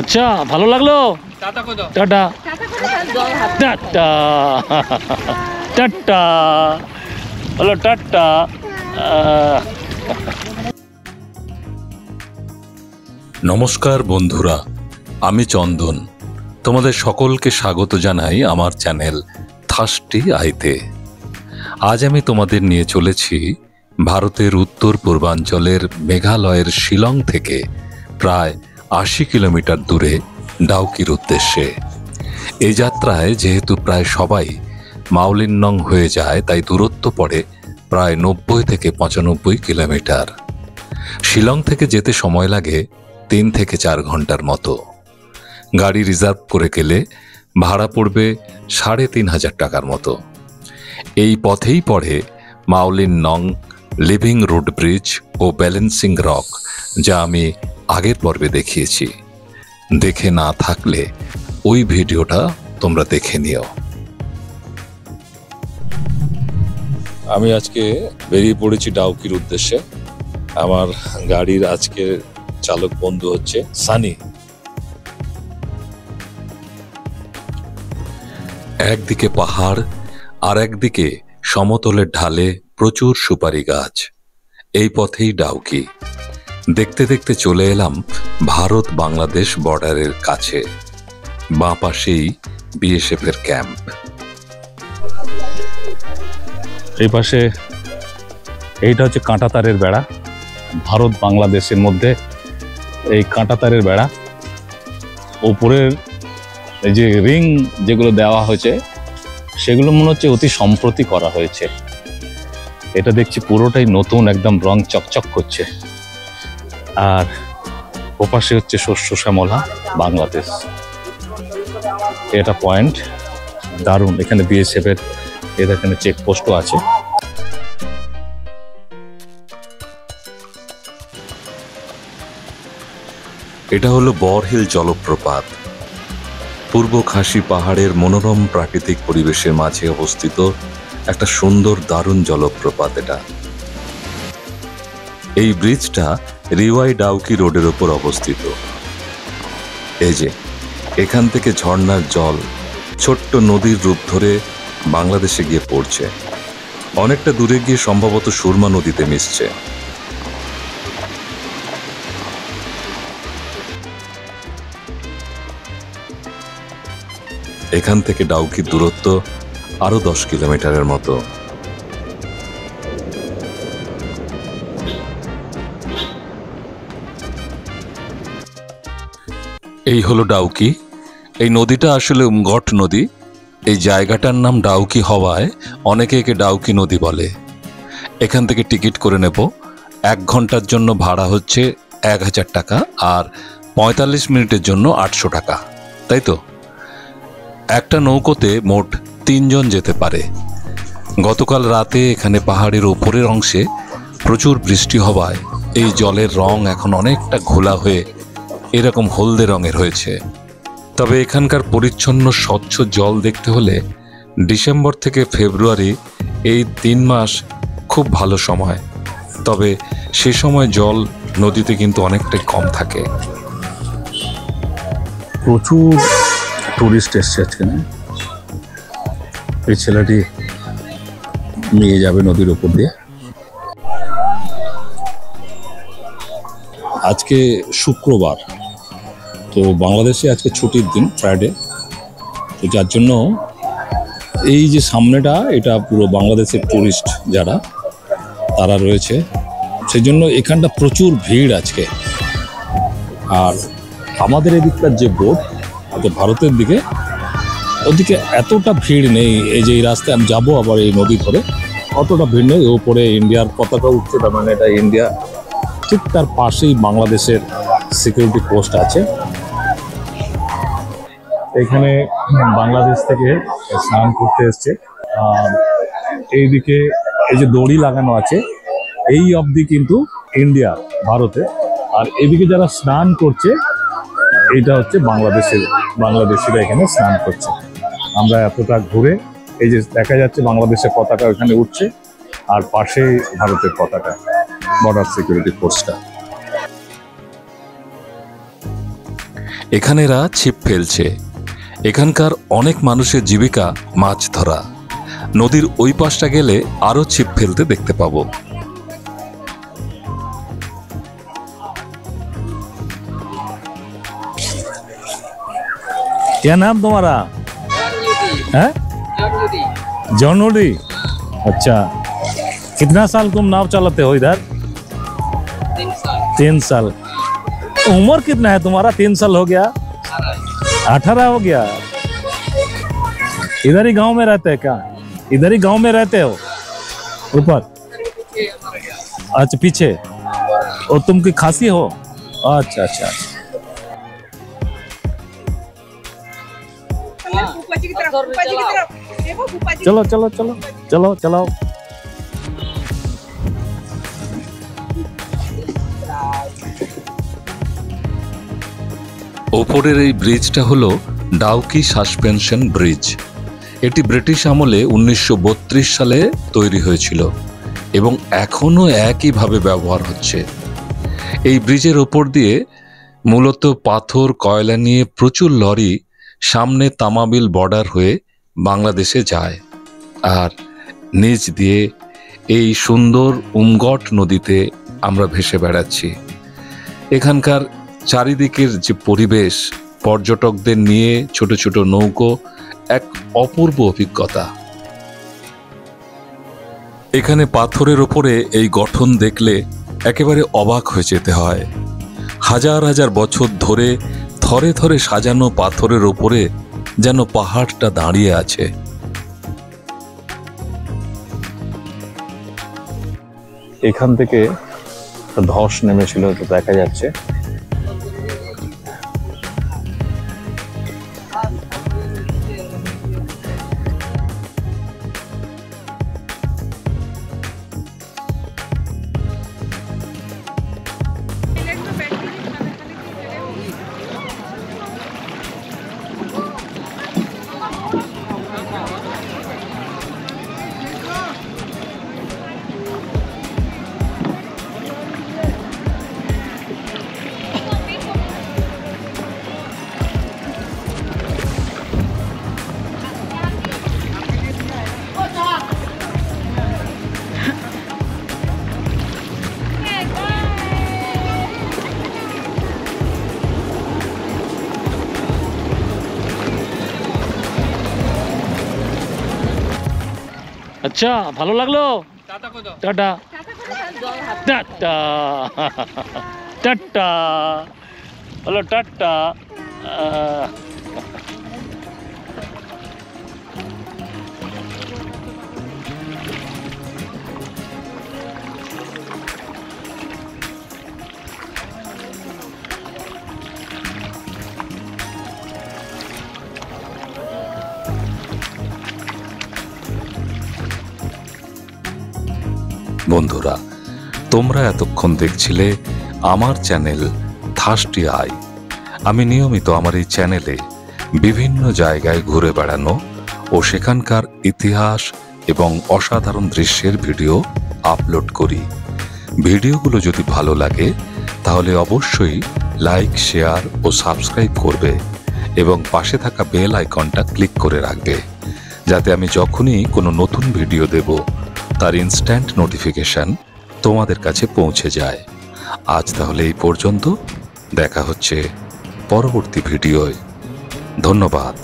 আচ্ছা, ভালো লাগলো। টাটা টাটা টাটা, হলো টাটা। নমস্কার বন্ধুরা, আমি চন্দন। তোমাদের সকলকে স্বাগত জানাই আমার চ্যানেল থার্স্টি আইতে। আজ আমি তোমাদের নিয়ে চলেছি ভারতের উত্তর পূর্বাঞ্চলের মেঘালয়ের শিলং থেকে প্রায় ৮০ কিলোমিটার দূরে ডাউকির উদ্দেশ্যে। এই যাত্রায় যেহেতু প্রায় সবাই মাওলিনং হয়ে যায়, তাই দূরত্ব পড়ে প্রায় ৯০ থেকে ৯৫ কিলোমিটার। শিলং থেকে যেতে সময় লাগে ৩ থেকে ৪ ঘন্টার মতো। গাড়ি রিজার্ভ করে গেলে ভাড়া পড়বে ৩,৫০০ টাকার মতো। এই পথেই পড়ে মাওলিনং, লিভিং রুট ব্রিজ ও ব্যালেন্সিং রক, যা আমি আগের পর্বে দেখিয়েছি। দেখে না থাকলে ওই ভিডিওটা তোমরা দেখে নিও। আমি আজকে বেরিয়ে পড়েছি ডাউকির উদ্দেশ্যে। আমার গাড়ির আজকে চালক বন্ধু হচ্ছে সানি। একদিকে পাহাড় আর একদিকে সমতলের ঢালে প্রচুর সুপারি গাছ। এই পথেই ডাউকি। দেখতে দেখতে চলে এলাম ভারত বাংলাদেশ বর্ডারের কাছে। বাঁ পাশেই বিএসএফ এর ক্যাম্প। এই পাশে এইটা হচ্ছে কাঁটাতারের বেড়া। ভারত বাংলাদেশের মধ্যে এই কাঁটাতারের বেড়া। ওপরের এই যে রিং যেগুলো দেওয়া হয়েছে, সেগুলো মনে হচ্ছে অতি সম্প্রতি করা হয়েছে। এটা দেখছি পুরোটাই নতুন, একদম রং চকচক করছে। আর ওপাশে হচ্ছে শস্য শ্যামলা বাংলাদেশ। এটা পয়েন্ট দারুণ। এখানে বিএসএফ এর এখানে চেকপোস্টও আছে। এটা হলো বরহিল জলপ্রপাত। পূর্ব খাসি পাহাড়ের মনোরম প্রাকৃতিক পরিবেশের মাঝে অবস্থিত একটা সুন্দর দারুণ জলপ্রপাত এটা। এই ব্রিজটা রিওয়াই ডাউকি রোডের ওপর অবস্থিত। এই যে এখান থেকে ঝর্ণার জল ছোট্ট নদীর রূপ ধরে বাংলাদেশে গিয়ে পড়ছে। অনেকটা দূরে গিয়ে সম্ভবত সুরমা নদীতে মিশছে। এখান থেকে ডাউকির দূরত্ব আরো 10 কিলোমিটারের মতো। এই হলো ডাউকি। এই নদীটা আসলে উমগট নদী। এই জায়গাটার নাম ডাউকি হওয়ায় অনেকে একে ডাউকি নদী বলে। এখান থেকে টিকিট করে নেব। 1 ঘন্টার জন্য ভাড়া হচ্ছে 1000 টাকা, আর 45 মিনিটের জন্য 800 টাকা। তাই তো? একটা নৌকোতে মোট 3 জন যেতে পারে। গতকাল রাতে এখানে পাহাড়ের ওপরের অংশে প্রচুর বৃষ্টি হওয়ায় এই জলের রং এখন অনেকটা ঘোলা হয়ে এরকম হলদে রঙের হয়েছে। তবে এখানকার পরিচ্ছন্ন স্বচ্ছ জল দেখতে হলে ডিসেম্বর থেকে ফেব্রুয়ারি এই 3 মাস খুব ভালো সময়। তবে সে সময় জল নদীতে কিন্তু অনেকটাই কম থাকে। প্রচুর টুরিস্ট এসছে আজকে। এই ছেলেটি নিয়ে যাবে নদীর উপর দিয়ে। আজকে শুক্রবার, তো বাংলাদেশে আজকে ছুটির দিন, ফ্রাইডে। তো যার জন্য এই যে সামনেটা, এটা পুরো বাংলাদেশের টুরিস্ট যারা তারা রয়েছে, সেই জন্য এখানটা প্রচুর ভিড় আজকে। আর আমাদের এদিককার যে বোট, ভারতের দিকে, ওদিকে এতটা ভিড় নেই। এই যে এই রাস্তায় আমি যাবো আবার এই নদী ধরে, অতটা ভিড় নেই। ওপরে ইন্ডিয়ার পতাকা উঠছে, তার মানে এটা ইন্ডিয়া। ঠিক তার পাশেই বাংলাদেশের সিকিউরিটি পোস্ট আছে। এখানে বাংলাদেশ থেকে স্নান করতে এসছে। আর এইদিকে এই যে দড়ি লাগানো আছে, এই অবধি কিন্তু ইন্ডিয়া, ভারতে। আর এদিকে যারা স্নান করছে, এইটা হচ্ছে বাংলাদেশিরা এখানে স্নান করছে। আমরা এতটা ঘুরে এই যে দেখা যাচ্ছে বাংলাদেশের পতাকা ওখানে উঠছে, আর পাশে ভারতের পতাকা, বর্ডার সিকিউরিটি ফোর্সটা। এখানেরা ছিপ ফেলছে। এখানকার অনেক মানুষের জীবিকা মাছ ধরা। নদীর ওই পাশটা গেলে আরও ছিপ ফেলতে দেখতে পাবো। क्या नाम तुम्हारा है? जॉनूडी। अच्छा, कितना साल तुम नाव चलाते हो इधर? 3 साल। उम्र कितना है तुम्हारा? 3 साल हो गया? 18 हो गया। इधर ही गांव में रहते हैं क्या? इधर ही गांव में रहते हो? ऊपर? अच्छा, पीछे। और तुम की खासी हो? अच्छा अच्छा। चलो चलो चलो चलो चलाओ। ওপরের এই ব্রিজটা হলো ডাউকি সাসপেনশন ব্রিজ। এটি ব্রিটিশ আমলে 1932 সালে তৈরি হয়েছিল এবং এখনও একইভাবে ব্যবহার হচ্ছে। এই ব্রিজের ওপর দিয়ে মূলত পাথর কয়লা নিয়ে প্রচুর লরি সামনে তামাবিল বর্ডার হয়ে বাংলাদেশে যায়, আর নিচ দিয়ে এই সুন্দর উমগট নদীতে আমরা ভেসে বেড়াচ্ছি। এখানকার চারিদিকের যে পরিবেশ, পর্যটকদের নিয়ে ছোট ছোট নৌকো, এক অপূর্ব অভিজ্ঞতা। এখানে পাথরের ওপরে এই গঠন দেখলে একেবারে অবাক হয়ে যেতে হয়। হাজার হাজার বছর ধরে থরে থরে সাজানো পাথরের ওপরে যেন পাহাড়টা দাঁড়িয়ে আছে। এখান থেকে ধস নেমেছিল, তো দেখা যাচ্ছে। আচ্ছা, ভালো লাগলো? Tata tata tata. হলো টাটা। বন্ধুরা, তোমরা এতক্ষণ দেখছিলে আমার চ্যানেল থার্স্টি আই। আমি নিয়মিত আমার এই চ্যানেলে বিভিন্ন জায়গায় ঘুরে বেড়ানো ও সেখানকার ইতিহাস এবং অসাধারণ দৃশ্যের ভিডিও আপলোড করি। ভিডিওগুলো যদি ভালো লাগে তাহলে অবশ্যই লাইক, শেয়ার ও সাবস্ক্রাইব করবে এবং পাশে থাকা বেল আইকনটা ক্লিক করে রাখবে, যাতে আমি যখনই কোনো নতুন ভিডিও দেব তার ইনস্ট্যান্ট নোটিফিকেশন তোমাদের কাছে পৌঁছে যায়। আজ তাহলে এই পর্যন্ত, দেখা হচ্ছে পরবর্তী ভিডিওয়। ধন্যবাদ।